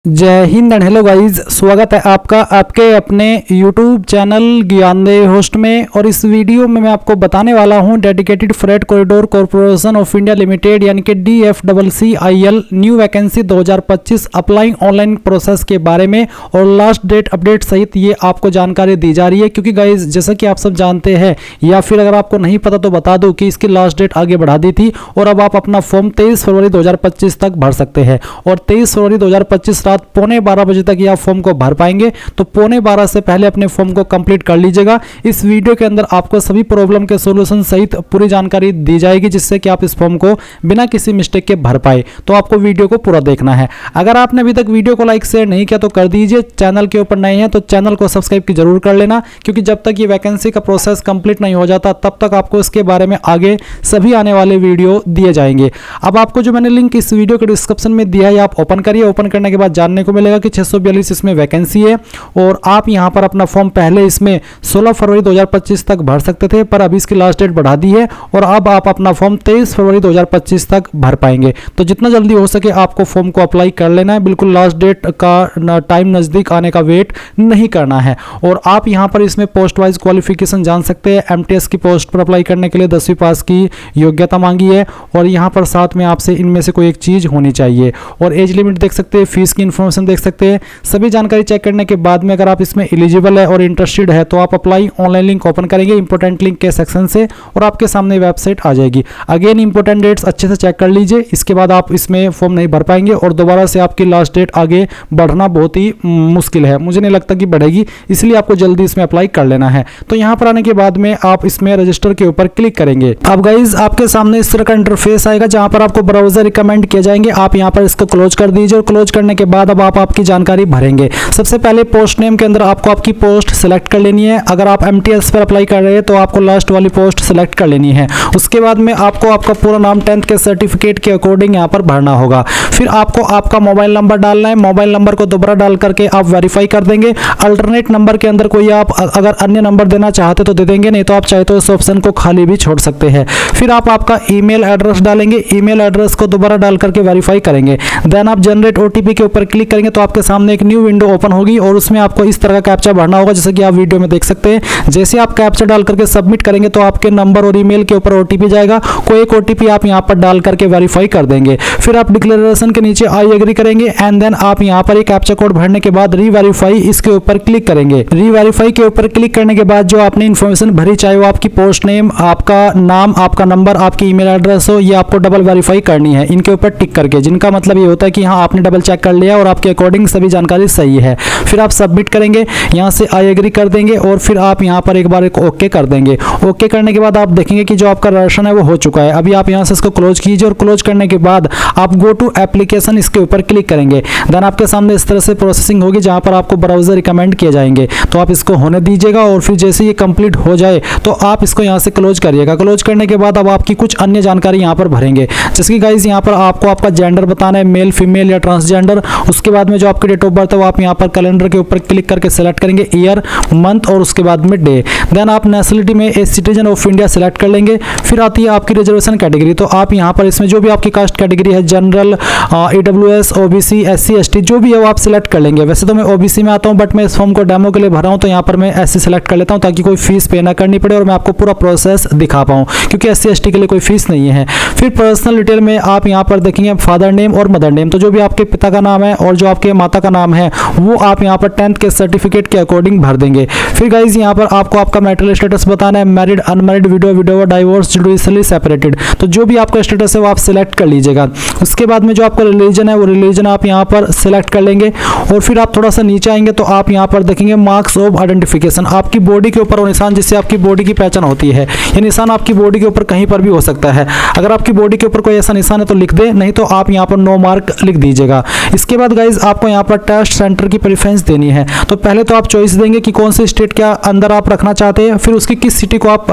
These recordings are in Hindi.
जय हिंद एंड हेलो गाइस, स्वागत है आपका आपके अपने YouTube चैनल ज्ञानदेव होस्ट में। और इस वीडियो में मैं आपको बताने वाला हूं dedicated freight corridor corporation of India limited यानी कि DFCCIL new vacancy 2025 applying online process के बारे में और लास्ट डेट अपडेट सहित ये आपको जानकारी दी जा रही है। क्योंकि गाइस जैसा कि आप सब जानते हैं या फिर अगर आपको नहीं पता तो बता दूं कि इसकी लास्ट डेट आगे बढ़ा दी थी और अब आप अपना फॉर्म 23 फरवरी 2025 तक भर सकते हैं। और 23 फरवरी 2025 रात 11:15 बजे तक ये आप फॉर्म को भर पाएंगे। तो 11:15 से पहले अपने फॉर्म को कंप्लीट कर लीजिएगा। इस वीडियो के अंदर आपको सभी प्रॉब्लम के सॉल्यूशन सहित पूरी जानकारी दी जाएगी जिससे कि आप इस फॉर्म को बिना किसी मिस्टेक के भर पाए। तो आपको वीडियो को पूरा देखना है। अगर आपने अभी तक वीडियो को लाइक शेयर नहीं किया तो कर दीजिए। चैनल के ऊपर नए हैं तो चैनल को सब्सक्राइब की जरूर कर लेना, क्योंकि जब तक ये वैकेंसी का प्रोसेस कंप्लीट नहीं हो जाता तब तक आपको इसके बारे में आगे सभी आने वाले वीडियो दिए जाएंगे। अब आपको जो मैंने लिंक इस वीडियो के डिस्क्रिप्शन में दिया है आप ओपन करिए। ओपन करने के बाद जानने को मिलेगा कि 642 इसमें वैकेंसी है और आप यहां पर अपना फॉर्म पहले इसमें 16 फरवरी 2025 तक भर सकते थे, पर अभी इसकी लास्ट डेट बढ़ा दी है और अब आप अपना फॉर्म 23 फरवरी 2025 तक भर पाएंगे। तो जितना जल्दी हो सके आपको फॉर्म को अप्लाई कर लेना है। बिल्कुल लास्ट डेट का टाइम नज़दीक आने का वेट नहीं करना है। और आप यहां पर इसमें पोस्ट वाइज क्वालिफिकेशन जान सकते हैं। MTS की पोस्ट पर अप्लाई करने के लिए 10वीं पास की योग्यता मांगी है और यहां पर साथ में आपसे इनमें से कोई एक चीज़ होनी चाहिए। और एज लिमिट देख सकते हैं, फीस की इन्फॉर्मेशन देख सकते हैं। सभी जानकारी चेक करने के बाद में अगर आप इसमें एलिजिबल है और इंटरेस्टेड है तो आप अप्लाई ऑनलाइन लिंक ओपन करेंगे इंपॉर्टेंट लिंक के सेक्शन से और आपके सामने वेबसाइट आ जाएगी। अगेन इंपॉर्टेंट डेट्स अच्छे से चेक कर लीजिए, इसके बाद आप इसमें फॉर्म नहीं भर पाएंगे और दोबारा से आपकी लास्ट डेट आगे बढ़ना बहुत ही मुश्किल है। मुझे नहीं लगता कि बढ़ेगी, इसलिए आपको जल्दी इसमें अप्लाई कर लेना है। तो यहाँ पर आने के बाद में आप इसमें रजिस्टर के ऊपर क्लिक करेंगे। अब गाइज आपके सामने इस तरह का इंटरफेस आएगा जहाँ पर आपको ब्राउजर रिकमेंड किए जाएंगे। आप यहाँ पर इसको क्लोज कर दीजिए और क्लोज करने के बाद अब आप आपकी जानकारी भरेंगे। सबसे पहले पोस्ट नेम के अंदर आपको आपकी पोस्ट सिलेक्ट कर लेनी है। अगर आप MTS पर अप्लाई कर रहे हैं तो आपको लास्ट वाली पोस्ट सिलेक्ट कर लेनी है। उसके बाद में आपको आपका पूरा नाम 10th के सर्टिफिकेट के अकॉर्डिंग यहाँ पर भरना होगा। फिर आपको आपका मोबाइल नंबर डालना है। मोबाइल नंबर को दोबारा डाल करके आप वेरीफाई कर देंगे। अल्टरनेट नंबर के अंदर कोई आप अगर अन्य नंबर देना चाहते तो दे देंगे, नहीं तो आप चाहे तो इस ऑप्शन को खाली भी छोड़ सकते हैं। फिर आप आपका ईमेल एड्रेस डालेंगे। ईमेल एड्रेस को दोबारा डाल करके वेरीफाई करेंगे। देन आप जनरेट OTP के ऊपर क्लिक करेंगे तो आपके सामने एक न्यू विंडो ओपन होगी और उसमें आपको इस तरह का कैप्चा भरना होगा जैसे कि आप वीडियो में देख सकते हैं। जैसे आप कैप्चा डाल करके सबमिट करेंगे तो आपके नंबर और ईमेल के ऊपर OTP जाएगा। कोई एक OTP आप यहां पर डाल करके वेरीफाई कर देंगे। फिर आप डिक्लेरेशन के नीचे आई एग्री करेंगे एंड देन आप यहां पर एक कैप्चा कोड भरने के बाद रीवेरीफाई इसके ऊपर क्लिक करेंगे। रीवेरीफाई के ऊपर क्लिक करने के बाद जो आपने इन्फॉर्मेशन भरी, चाहे वो आपकी पोस्ट नेम, आपका नाम, आपका नंबर, आपकी ईमेल एड्रेस हो, ये आपको डबल वेरीफाई करनी है इनके ऊपर टिक करके, जिनका मतलब ये होता है कि हाँ आपने डबल चेक कर लिया और आपके अकॉर्डिंग सभी जानकारी सही है। फिर आप सबमिट करेंगे, यहाँ से आई एग्री कर देंगे और फिर आप यहाँ पर एक बार ओके कर देंगे। ओके करने के बाद आप देखेंगे कि जो आपका रजिस्ट्रेशन है वो हो चुका है। अभी आप यहाँ से इसको क्लोज कीजिए और क्लोज करने के बाद आप गो टू एप्लीकेशन इसके ऊपर क्लिक करेंगे। देन आपके सामने इस तरह से प्रोसेसिंग होगी जहाँ पर आपको ब्राउजर रिकमेंड किए जाएंगे, तो आप इसको होने दीजिएगा और फिर जैसे ये कंप्लीट हो जाए तो आप इसको यहाँ से क्लोज करिएगा। क्लोज करने के बाद अब आपकी कुछ अन्य जानकारी यहाँ पर भरेंगे, जैसे कि गाइज यहाँ पर आपको आपका जेंडर बताना है, मेल, फीमेल या ट्रांसजेंडर। उसके बाद में जो आपकी डेट ऑफ बर्थ है वो आप यहाँ पर कैलेंडर के ऊपर क्लिक करके सेलेक्ट करेंगे, ईयर, मंथ और उसके बाद में डे। देन आप नेशनलिटी में a citizen of India select कर लेंगे। फिर आती है आपकी रिजर्वेशन कैटेगरी, तो आप यहाँ पर इसमें जो भी आपकी कास्ट कैटेगरी है, general, EWS, OBC, SC, ST जो भी है वो आप सिलेक्ट कर लेंगे। वैसे तो मैं OBC में आता हूँ बट मैं इस फॉर्म को डेमो के लिए भर रहा हूँ तो यहाँ पर मैं SC सेलेक्ट कर लेता हूँ ताकि कोई फीस पे ना करनी पड़े और मैं आपको पूरा प्रोसेस दिखा पाऊँ, क्योंकि SC ST के लिए कोई फीस नहीं है। फिर पर्सनल डिटेल में आप यहाँ पर देखेंगे फादर नेम और मदर नेम, तो जो भी आपके पिता का नाम है और जो आपके माता का नाम है वो आप यहाँ पर 10th के सर्टिफिकेट के अकॉर्डिंग भर देंगे। फिर गाइज यहाँ पर आपको आपका मैरिटल स्टेटस बताना है, married, unmarried, window, divorce, judicially separated, तो जो भी आपका स्टेटस है वो आप सिलेक्ट कर लीजिएगा। उसके बाद में जो आपका रिलीजन है वो रिलीजन आप यहाँ पर सिलेक्ट कर लेंगे और फिर आप थोड़ा सा नीचे आएंगे तो आप यहाँ पर देखेंगे मार्क्स ऑफ आइडेंटिफिकेशन। आपकी बॉडी के ऊपर वो निशान जिससे आपकी बॉडी की पहचान होती है, ये निशान आपकी बॉडी के ऊपर कहीं पर भी हो सकता है। अगर आपकी बॉडी के ऊपर कोई ऐसा निशान है तो लिख दे, नहीं तो आप यहाँ पर नो मार्क लिख दीजिएगा। इसके बाद गाइज आपको यहाँ पर टेस्ट सेंटर की प्रेफरेंस देनी है। तो पहले तो आप चॉइस देंगे कि कौन से स्टेट के अंदर आप रखना चाहते हैं, फिर उसकी किस सिटी को आप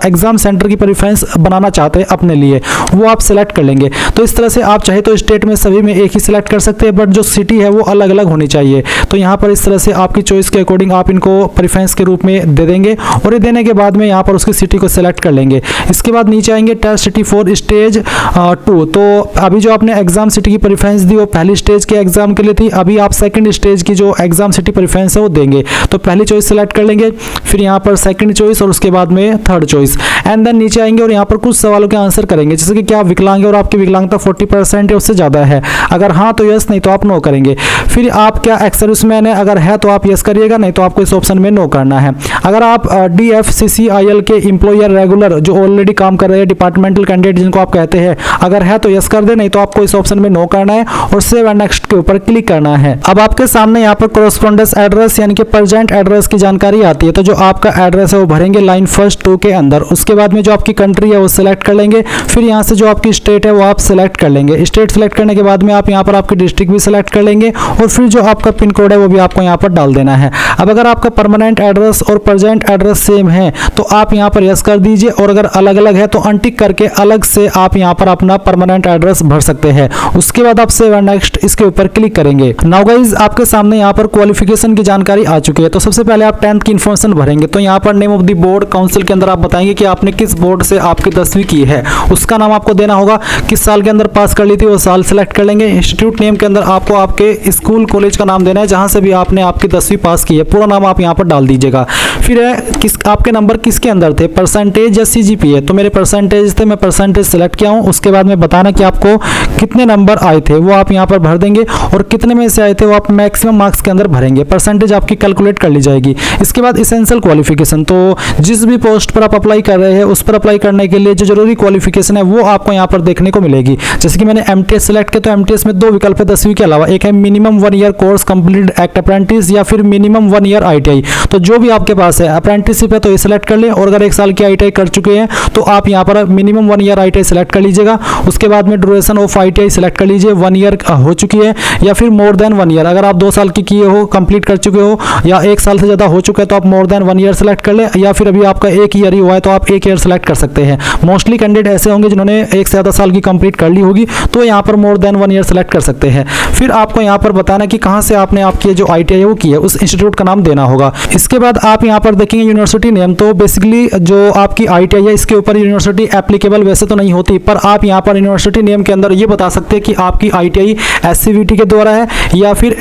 एग्जाम सेंटर की प्रेफरेंस बनाना चाहते हैं अपने लिए, वो आप सिलेक्ट कर लेंगे। तो इस तरह से आप चाहे तो स्टेट में सभी में एक ही सिलेक्ट कर सकते हैं, बट जो सिटी है वो अलग अलग होनी चाहिए। तो यहाँ पर इस तरह से आपकी चॉइस के अकॉर्डिंग आप इनको प्रेफरेंस के रूप में दे देंगे और ये देने के बाद में यहाँ पर उसकी सिटी को सिलेक्ट कर लेंगे। इसके बाद नीचे आएंगे टेस्ट सिटी फॉर स्टेज 2, तो अभी जो आपने एग्जाम सिटी की प्रेफरेंस दी वो पहली पहली स्टेज के एग्जाम के लिए थी, अभी आप सेकंड स्टेज की जो एग्जाम सिटी प्रेफरेंस है वो देंगे। तो पहली चॉइस सेलेक्ट कर लेंगे, फिर यहाँ पर सेकंड चॉइस और उसके बाद में थर्ड चॉइस, एंड देन नीचे आएंगे और यहाँ पर कुछ सवालों के आंसर करेंगे, जैसे कि क्या आप विकलांग है और आपकी विकलांगता 40% है उससे ज़्यादा है, अगर हाँ तो यस, नहीं तो आप नो करेंगे। फिर आप क्या एक्स सर्विसमैन है, अगर है तो आप यस करिएगा, नहीं तो आपको इस ऑप्शन में नो करना है। अगर आप DFCCIL के एम्प्लॉयर रेगुलर जो ऑलरेडी काम कर रहे हैं, डिपार्टमेंटल कैंडिडेट जिनको आप कहते हैं, अगर है तो यस कर दे, नहीं तो आपको इस ऑप्शन में नो करना है और सेव एंड नेक्स्ट के ऊपर क्लिक करना है। अब आपके सामने यहाँ पर कोरेस्पोंडेंस एड्रेस यानी कि प्रेजेंट एड्रेस की जानकारी आती है। तो जो आपका एड्रेस है वो भरेंगे लाइन फर्स्ट 2 के अंदर, उसके बाद में जो आपकी कंट्री है वो सिलेक्ट कर लेंगे, फिर यहाँ से जो आपकी स्टेट है वो आप सिलेक्ट कर लेंगे। स्टेट सिलेक्ट करने के बाद में आप यहाँ पर आपकी डिस्ट्रिक्ट भी सिलेक्ट कर लेंगे और फिर जो आपका पिन कोड है वो भी आपको यहाँ पर डाल देना है। अब अगर आपका परमानेंट एड्रेस और प्रेजेंट एड्रेस सेम है तो आप यहाँ पर यस कर दीजिए, और अगर अलग अलग है तो अनटिक करके अलग से आप यहाँ पर अपना परमानेंट एड्रेस भर सकते हैं। उसके बाद आप सेव एंड नेक्स्ट इसके ऊपर क्लिक करेंगे। नाउ गाइस आपके सामने यहाँ पर क्वालिफिकेशन की जानकारी आ चुकी है। तो सबसे पहले आप 10th की इन्फॉर्मेशन भरेंगे। तो यहाँ पर name of the board council के अंदर आप बताएंगे कि आपने किस बोर्ड से आपकी 10वीं की है, उसका नाम आपको देना होगा, किस साल के अंदर पास कर ली थी वो साल सेलेक्ट कर लेंगे। इंस्टीट्यूट नेम के अंदर आपको आपके स्कूल कॉलेज का नाम देना है जहाँ से भी आपने आपकी 10वीं पास की है, पूरा नाम आप यहाँ पर डाल दीजिएगा। फिर है किस आपके नंबर किसके अंदर थे, परसेंटेज या CGPA। तो मेरे परसेंटेज थे, मैं परसेंटेज सेलेक्ट किया हूँ। उसके बाद में बताना कि आपको कितने नंबर आए थे वो आप यहाँ पर भर देंगे, और कितने में से आए थे वो आप मैक्सिमम मार्क्स के अंदर भरेंगे, परसेंटेज आपकी कैलकुलेट कर ली जाएगी। इसके बाद इसेंशियल क्वालिफिकेशन, तो जिस भी पोस्ट पर आप अप्लाई कर रहे हैं उस पर अप्लाई करने के लिए जो जरूरी क्वालिफिकेशन है वो आपको यहाँ पर देखने को मिलेगी। जैसे कि मैंने MTS सेलेक्ट किया, तो MTS में 2 विकल्प है 10वीं के अलावा, एक है minimum 1 year course complete act apprentice या फिर मिनिमम 1 ईयर ITI। तो जो भी आपके पास है, अप्रेंटिसशिप है तो ये सिलेक्ट कर ले, और अगर 1 साल की ITI कर चुके हैं तो आप यहाँ पर मिनिमम 1 ईयर ITI सेलेक्ट कर लीजिएगा। उसके बाद में ड्यूरेशन ऑफ ITI सेलेक्ट कर लीजिए, 1 ईयर हो चुकी है या फिर मोर देन 1 ईयर। अगर आप 2 साल की किए हो, कंप्लीट कर चुके हो, या 1 साल से ज़्यादा हो चुका है तो आप मोर देन 1 ईयर सेलेक्ट कर ले, या फिर अभी आपका 1 ईयर ही हुआ है तो आप 1 ईयर सेलेक्ट कर सकते हैं। मोस्टली कैंडिडेट ऐसे होंगे जिन्होंने 1 से ज़्यादा साल की कंप्लीट कर ली होगी, तो यहाँ पर मोर देन 1 ईयर सेलेक्ट कर सकते हैं। फिर आपको यहाँ पर बताना कि कहाँ से आपने आपकी जो ITI है वो की है, उस इंस्टीट्यूट का नाम देना होगा। इसके बाद आप यहाँ पर देखेंगे यूनिवर्सिटी नेम। तो बेसिकली जो आपकी ITI है इसके ऊपर यूनिवर्सिटी एप्लीकेबल वैसे तो नहीं होती, पर आप यहाँ पर यूनिवर्सिटी नेम के अंदर ये बता सकते हैं कि आपकी ITI SCVT के द्वारा है या फिर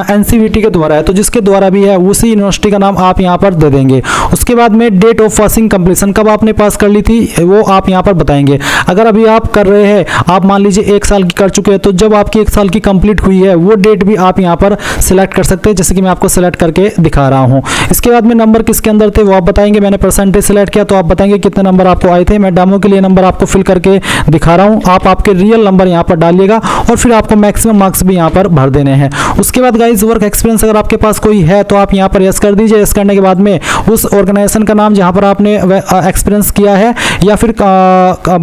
NCVT के द्वारा है। तो जिसके द्वारा भी है उसी यूनिवर्सिटी का नाम आप यहाँ पर दे देंगे। उसके बाद में डेट ऑफ पासिंग कंप्लीशन, कब आपने पास कर ली थी वो आप यहाँ पर बताएंगे। अगर अभी आप कर रहे हैं, आप मान लीजिए 1 साल की कर चुके हैं, तो जब आपकी 1 साल की कंप्लीट हुई है वो डेट भी आप यहाँ पर सिलेक्ट कर सकते हैं, जैसे कि मैं आपको सिलेक्ट करके दिखा रहा हूँ। इसके बाद में नंबर किसके अंदर थे वो आप बताएंगे। मैंने परसेंटेज सेलेक्ट किया तो आप बताएंगे कितने नंबर आपको आए थे। मैं डेमो के लिए नंबर आपको फिल करके दिखा रहा हूँ, आप आपके रियल नंबर यहाँ पर डालिएगा और फिर आपको मैक्सिमम मार्क्स भी यहाँ पर भर देने हैं। उसके बाद गाइज वर्क एक्सपीरियंस अगर आपके पास कोई है तो आप यहाँ पर यस कर दीजिए। यस करने के बाद में उस ऑर्गेनाइजेशन का नाम जहाँ पर आपने एक्सपीरियंस किया है, या फिर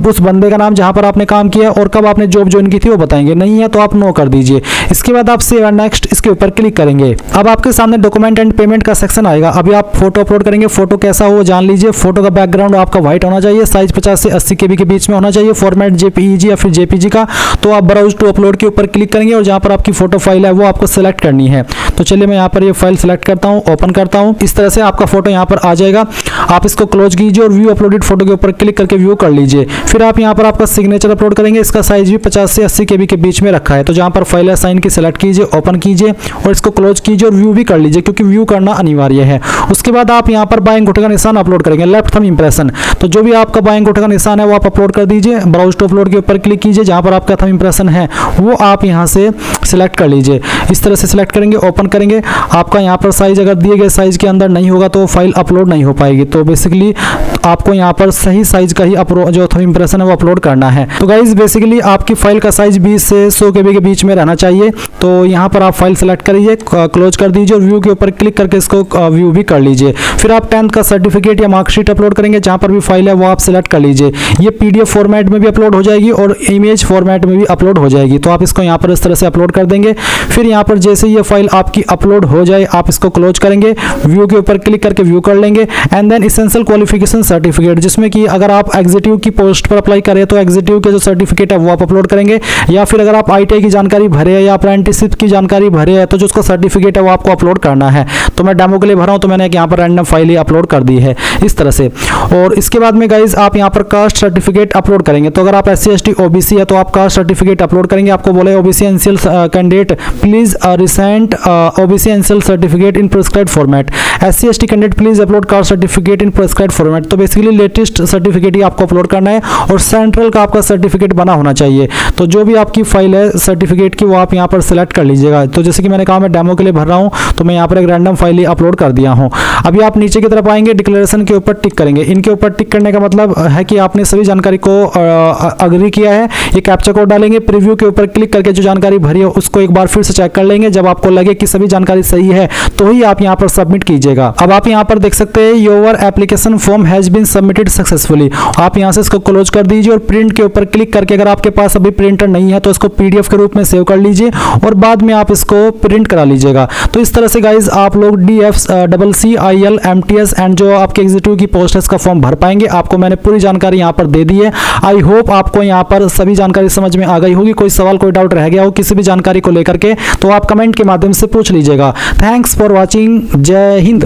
उस बंदे का नाम जहाँ पर आपने काम किया और कब आपने जॉब ज्वाइन की थी वो बताएंगे। नहीं है तो आप नो कर दीजिए। इसके बाद आप सेव एंड नेक्स्ट इसके ऊपर क्लिक करेंगे। अब आपके सामने डॉक्यूमेंट एंड पेमेंट का सेक्शन आएगा। अभी आप फोटो अपलोड करेंगे, फोटो कैसा हो जान लीजिए। फोटो का बैकग्राउंड आपका व्हाइट होना चाहिए, साइज 50 से 80 KB के बीच में होना चाहिए, फॉर्मेट JPEG या फिर JPG का। तो आप ब्राउज टू अपलोड के ऊपर क्लिक करेंगे और जहाँ पर आपकी फोटो फाइल है वो आपको सेलेक्ट करनी है। तो चलिए मैं यहाँ पर ये फाइल सेलेक्ट करता हूँ, ओपन करता हूँ। इस तरह से आपका फोटो यहाँ पर आ जाएगा। आप इसको क्लोज कीजिए और व्यू अपलोडेड फोटो के ऊपर क्लिक करके व्यू कर लीजिए। फिर आप यहाँ पर आपका सिग्नेचर अपलोड करेंगे। इसका साइज भी 50 से 80 KB के बीच में रखा है। तो जहाँ पर फाइल है साइन की सेलेक्ट कीजिए, ओपन कीजिए और इसको क्लोज कीजिए और व्यू भी कर लीजिए, क्योंकि व्यू करना अनिवार्य है। उसके बाद आप यहाँ पर बाएं अंगूठे का निशान अपलोड करेंगे, लेफ्ट थंब इंप्रेशन। तो जो भी आपका बाएं अंगूठे का निशान है वो आप अपलोड कर दीजिए। ब्राउज टू अपलोड के ऊपर क्लिक कीजिए, जहाँ पर आपका थंब इंप्रेशन है वो आप यहाँ से सिलेक्ट कर लीजिए। इस तरह से सिलेक्ट करेंगे, ओपन करेंगे। आपका यहाँ पर साइज अगर दिए गए साइज के अंदर नहीं होगा तो फाइल अपलोड नहीं हो पाएगी। तो बेसिकली आपको यहाँ पर सही साइज का ही जो थंब इंप्रेशन है वो अपलोड करना है। तो गाइज बेसिकली आपकी फाइल का साइज 20 से 100 KB के बीच में रहना चाहिए। तो यहाँ पर आप फाइल सेलेक्ट करिए, क्लोज कर दीजिए और व्यू के ऊपर क्लिक करके इसको व्यू भी कर लीजिए। फिर आप 10th का सर्टिफिकेट या मार्कशीट अपलोड करेंगे, जहाँ पर भी फाइल है वो आप सेलेक्ट कर लीजिए। ये PDF फॉर्मेट में भी अपलोड हो जाएगी और इमेज फॉर्मेट में भी अपलोड हो जाएगी। तो आप इसको यहाँ पर इस तरह से अपलोड कर देंगे। फिर यहाँ पर जैसे ये फाइल आपकी अपलोड हो जाए आप इसको क्लोज करेंगे, व्यू के ऊपर क्लिक करके व्यू कर लेंगे। करेंगे and then essential qualification certificate, जिसमें कि अगर आप एग्जीक्यूटिव की पोस्ट पर अप्लाई करें तो एग्जीक्यूटिव के जो सर्टिफिकेट है वो आप अपलोड करेंगे, या फिर अगर आप आईटीआई की जानकारी भरे हैं या अप्रेंटिसशिप की जानकारी भरे है तो जो उसका सर्टिफिकेट है वो आपको अपलोड करना है। तो मैं डेमो के लिए भरा हूं तो मैंने यहाँ पर रैंडम फाइल ही अपलोड कर दी है इस तरह से। और इसके बाद में गाइज आप यहाँ पर कास्ट सर्टिफिकेट अपलोड करेंगे। तो अगर आप SC ST OBC है तो आप कास्ट सर्टिफिकेट अपलोड करेंगे। आपको बोले OBC NCL candidate please recent OBC NCL certificate in prescribed format, SC ST candidate please upload caste certificate in prescribed format. तो बेसिकली लेटेस्ट सर्टिफिकेट ही आपको अपलोड करना है और सेंट्रल का आपका सर्टिफिकेट बना होना चाहिए। तो जो भी आपकी फाइल है सर्टिफिकेट की वो आप यहाँ पर सिलेक्ट कर लीजिएगा। तो जैसे कि मैंने कहा मैं डेमो के लिए भर रहा हूँ तो मैं यहाँ पर एक रैंडम फाइल ही अपलोड कर दिया हूँ। अभी आप नीचे की तरफ आएंगे, डिक्लेरेशन के ऊपर टिक करेंगे। इनके ऊपर टिक करने का मतलब है कि आपने सभी जानकारी को अग्री किया है। ये कैप्चा कोड डालेंगे, प्रीव्यू के ऊपर क्लिक करके जो जानकारी भरी है उसको एक बार फिर से चेक कर लेंगे। जब आपको लगे कि सभी जानकारी सही है तो ही आप यहाँ पर सबमिट कीजिएगा। अब आप यहाँ पर देख सकते हैं your application form has been submitted successfully. आप यहाँ से इसको क्लोज कर दीजिए और प्रिंट के ऊपर क्लिक करके अगर आपके पास अभी प्रिंटर नहीं है तो इसको PDF के रूप में सेव कर लीजिए और बाद में आप इसको प्रिंट करा लीजिएगा। तो इस तरह से गाइज आप लोग DFCCIL MTS एंड जो आपके एग्जीक्यूटिव की पोस्ट है इसका फॉर्म भर पाएंगे। आपको मैंने पूरी जानकारी यहाँ पर दे दी है। आई होप आपको यहाँ पर सभी जानकारी समझ में आ गई होगी। कोई सवाल कोई डाउट रह गया हो किसी भी जानकारी को लेकर के तो आप कमेंट के माध्यम से पूछ लीजिएगा। Thanks for watching. जय हिंद।